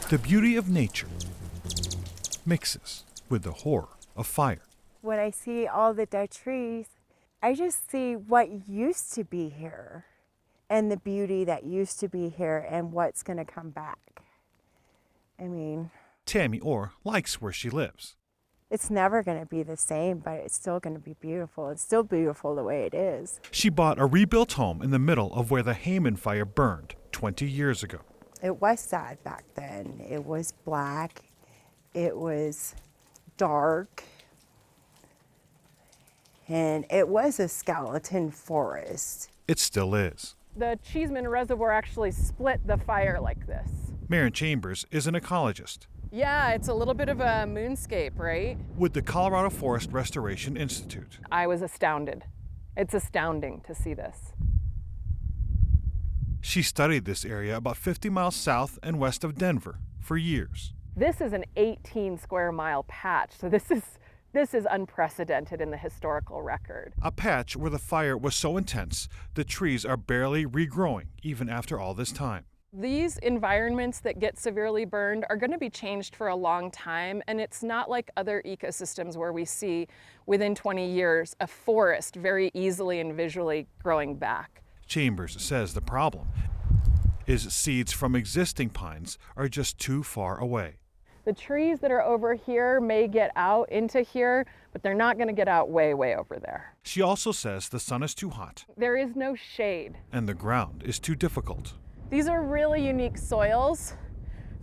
The beauty of nature mixes with the horror of fire. When I see all the dead trees, I just see what used to be here and the beauty that used to be here and what's going to come back. I mean, Tammy Orr likes where she lives. it's never going to be the same, but it's still going to be beautiful. It's still beautiful the way it is. She bought a rebuilt home in the middle of where the Hayman fire burned 20 years ago. It was sad back then. It was black. It was dark. And it was a skeleton forest. It still is. The Cheeseman Reservoir actually split the fire like this. Maren Chambers is an ecologist Yeah, it's a little bit of a moonscape, right? with the Colorado Forest Restoration Institute. I was astounded. It's astounding to see this. She studied this area about 50 miles south and west of Denver for years. This is an 18 square mile patch, so this is unprecedented in the historical record. A patch where the fire was so intense, the trees are barely regrowing even after all this time. These environments that get severely burned are going to be changed for a long time, and it's not like other ecosystems where we see within 20 years a forest very easily and visually growing back. Chambers says the problem is seeds from existing pines are just too far away. The trees that are over here may get out into here, but they're not going to get out way, way over there. She also says the sun is too hot There is no shade. and the ground is too difficult. These are really unique soils.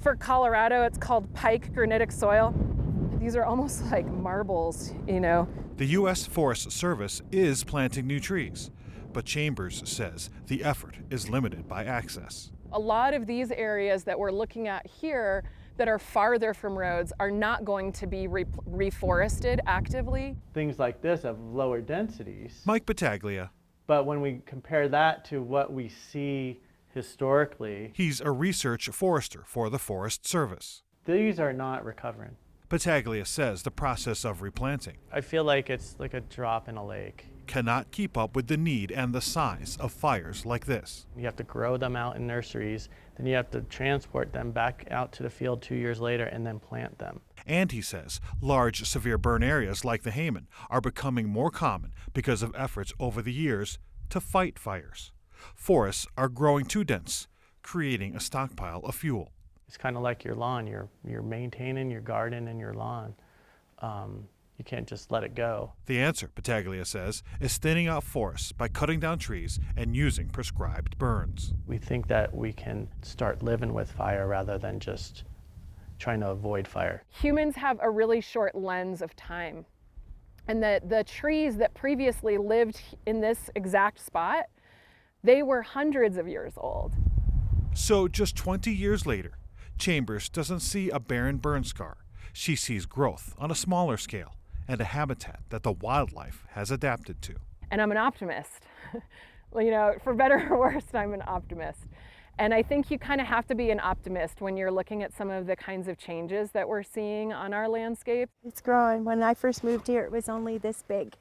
For Colorado, it's called pike granitic soil. These are almost like marbles, you know. The U.S. Forest Service is planting new trees, but Chambers says the effort is limited by access. A lot of these areas that we're looking at here that are farther from roads are not going to be reforested actively. Things like this have lower densities. Mike Battaglia, But when we compare that to what we see historically, he's a research forester for the Forest Service. these are not recovering. Battaglia says the process of replanting I feel like it's like a drop in a lake. cannot keep up with the need and the size of fires like this. You have to grow them out in nurseries, then you have to transport them back out to the field 2 years later and then plant them. And he says large, severe burn areas like the Hayman are becoming more common because of efforts over the years to fight fires. Forests are growing too dense, creating a stockpile of fuel. It's kind of like your lawn. You're maintaining your garden and your lawn. You can't just let it go. The answer, Battaglia says, is thinning out forests by cutting down trees and using prescribed burns. We think that we can start living with fire rather than just trying to avoid fire. Humans have a really short lens of time. And the trees that previously lived in this exact spot, they were hundreds of years old. So just 20 years later, Chambers doesn't see a barren burn scar. She sees growth on a smaller scale and a habitat that the wildlife has adapted to. And I'm an optimist. Well, you know, for better or worse, I'm an optimist. And I think you kind of have to be an optimist when you're looking at some of the kinds of changes that we're seeing on our landscape. It's growing. When I first moved here, it was only this big.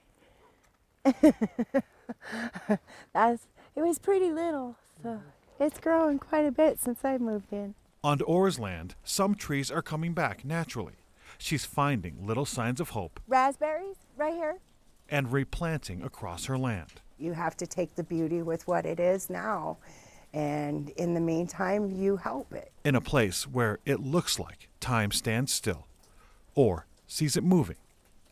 It was pretty little, so it's grown quite a bit since I moved in. On Orr's land, some trees are coming back naturally. She's finding little signs of hope Raspberries, right here. and replanting across her land. You have to take the beauty with what it is now, and in the meantime, you help it. In a place where it looks like time stands still or sees it moving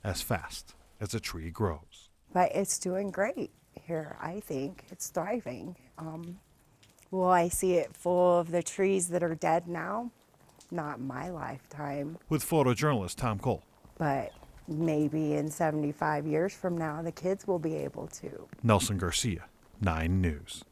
as fast as a tree grows. But it's doing great here, I think. It's thriving. Will I see it full of the trees that are dead now? Not in my lifetime, With photojournalist Tom Cole. but maybe in 75 years from now, the kids will be able to. Nelson Garcia, 9 News.